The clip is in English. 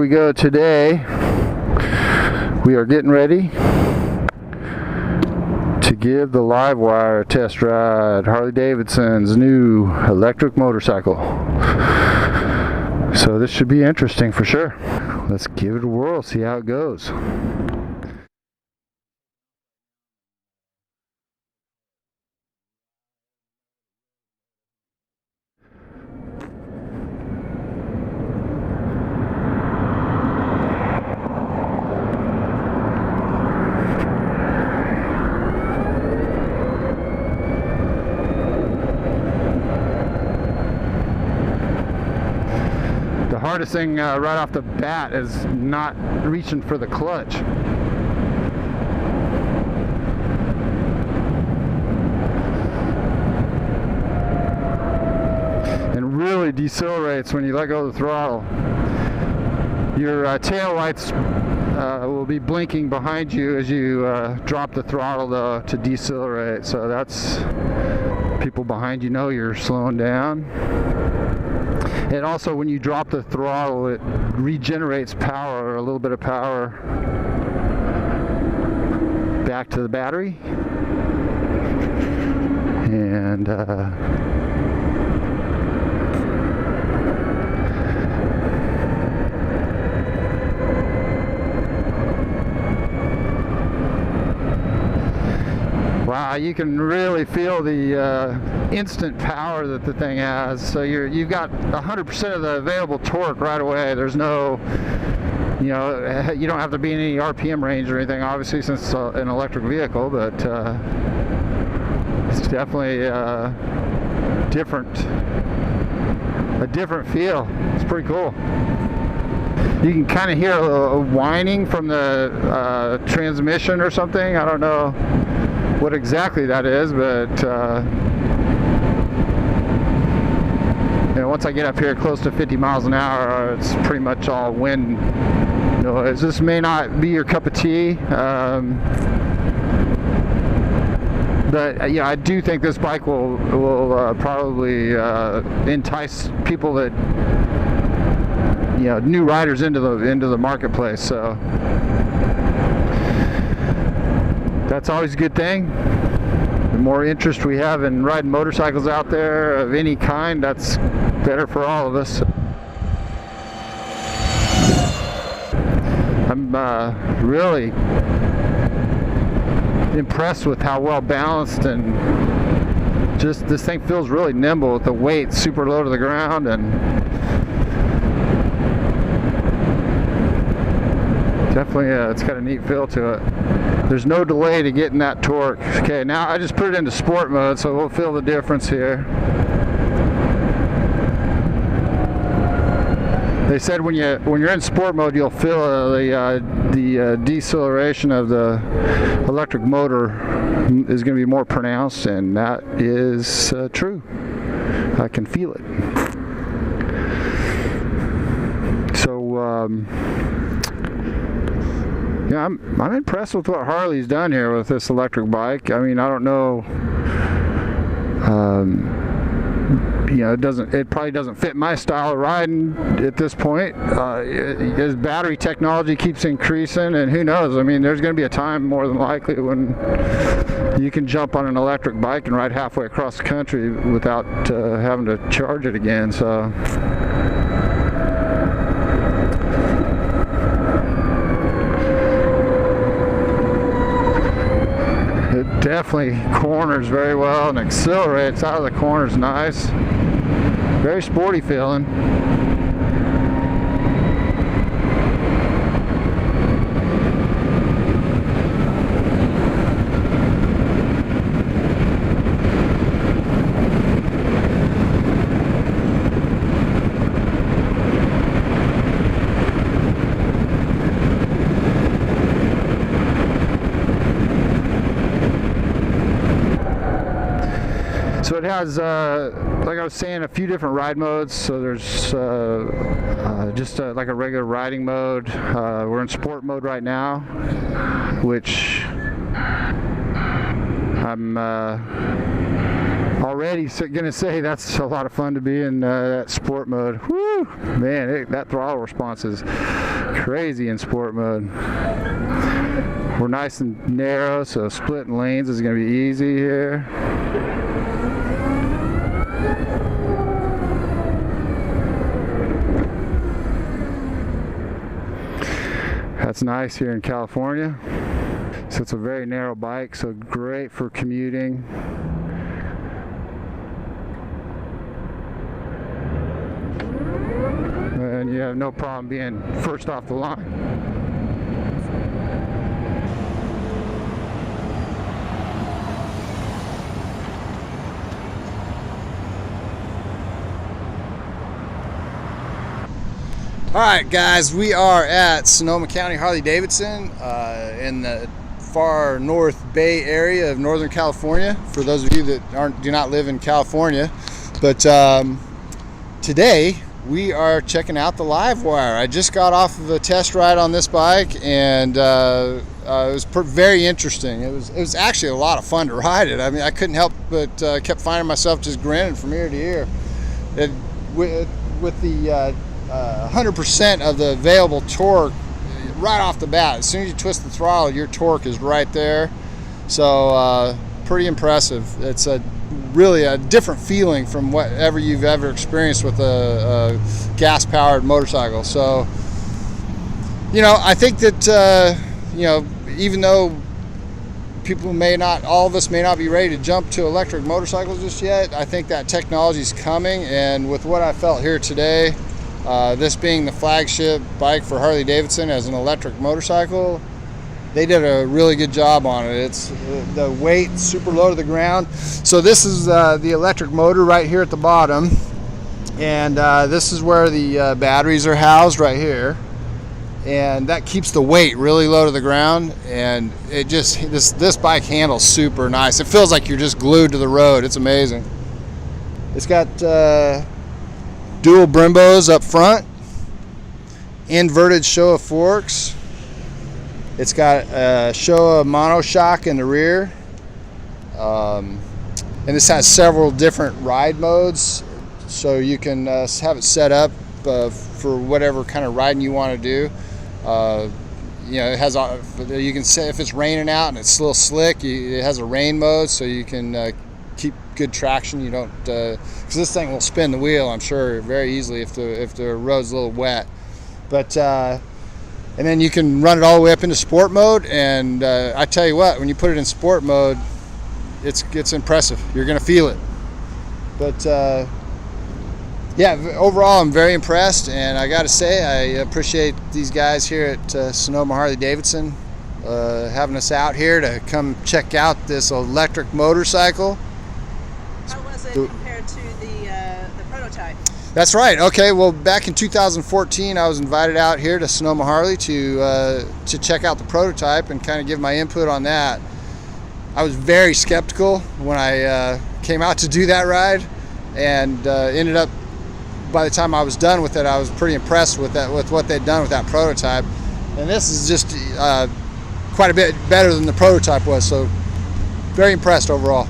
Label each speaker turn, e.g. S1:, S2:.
S1: we go today. We are getting ready to give the LiveWire a test ride, Harley-Davidson's new electric motorcycle. So this should be interesting for sure. Let's give it a whirl, see how it goes. The hardest thing right off the bat is not reaching for the clutch. And really decelerates when you let go of the throttle. Your tail lights will be blinking behind you as you drop the throttle to decelerate. So that's, people behind you know you're slowing down. And also when you drop the throttle, it regenerates power, a little bit of power back to the battery. And wow, you can really feel the instant power that the thing has. So you've got 100% of the available torque right away. There's no, you don't have to be in any RPM range or anything, obviously, since it's an electric vehicle, but it's definitely a different feel. It's pretty cool. You can kind of hear a whining from the transmission or something. I don't know what exactly that is, but once I get up here close to 50 miles an hour, it's pretty much all wind noise. This may not be your cup of tea, but yeah, I do think this bike will probably entice people that, new riders into the marketplace. So that's always a good thing. The more interest we have in riding motorcycles out there of any kind, that's better for all of us. I'm really impressed with how well balanced, and just this thing feels really nimble with the weight super low to the ground, and definitely it's got a neat feel to it. There's no delay to getting that torque. Okay, now I just put it into sport mode, so we'll feel the difference here. They said when you're in sport mode, you'll feel the deceleration of the electric motor is going to be more pronounced, and that is true. I can feel it. So yeah, I'm impressed with what Harley's done here with this electric bike. I mean, I don't know, it probably doesn't fit my style of riding at this point. As battery technology keeps increasing, and who knows, I mean, there's going to be a time more than likely when you can jump on an electric bike and ride halfway across the country without having to charge it again. So it definitely corners very well and accelerates out of the corners nice. Very sporty feeling. So it has, like I was saying, a few different ride modes. So there's just like a regular riding mode. We're in sport mode right now, which I'm already gonna say that's a lot of fun to be in that sport mode. Woo, man, that throttle response is crazy in sport mode. We're nice and narrow, so splitting lanes is gonna be easy here. That's nice here in California. So it's a very narrow bike, so great for commuting. And you have no problem being first off the line.
S2: All right, guys, we are at Sonoma County Harley-Davidson in the far North Bay area of Northern California. For those of you that do not live in California, but today we are checking out the LiveWire. I just got off of a test ride on this bike, and it was very interesting. It was actually a lot of fun to ride it. I mean, I couldn't help but kept finding myself just grinning from ear to ear. With the 100% of the available torque right off the bat. As soon as you twist the throttle, your torque is right there. So pretty impressive. It's really a different feeling from whatever you've ever experienced with a gas-powered motorcycle. So, you know, I think that, you know, even though people all of us may not be ready to jump to electric motorcycles just yet, I think that technology is coming. And with what I felt here today, this being the flagship bike for Harley-Davidson as an electric motorcycle, they did a really good job on it. It's the weight super low to the ground. So this is the electric motor right here at the bottom, and this is where the batteries are housed right here, and that keeps the weight really low to the ground. And it just this bike handles super nice. It feels like you're just glued to the road. It's amazing. It's got dual Brimbos up front, inverted Showa forks. It's got a Showa monoshock in the rear, and this has several different ride modes, so you can have it set up for whatever kind of riding you want to do. You know, it has, you can say if it's raining out and it's a little slick, it has a rain mode, so you can keep good traction. You don't, because this thing will spin the wheel, I'm sure, very easily if the road's a little wet. But and then you can run it all the way up into sport mode, and I tell you what, when you put it in sport mode, it's impressive. You're gonna feel it. But yeah, overall I'm very impressed, and I gotta say I appreciate these guys here at Sonoma Harley-Davidson having us out here to come check out this electric motorcycle.
S3: How was it compared to the prototype?
S2: That's right. Okay, well, back in 2014, I was invited out here to Sonoma Harley to check out the prototype and kind of give my input on that. I was very skeptical when I came out to do that ride, and ended up, by the time I was done with it, I was pretty impressed with what they'd done with that prototype. And this is just quite a bit better than the prototype was, so very impressed overall.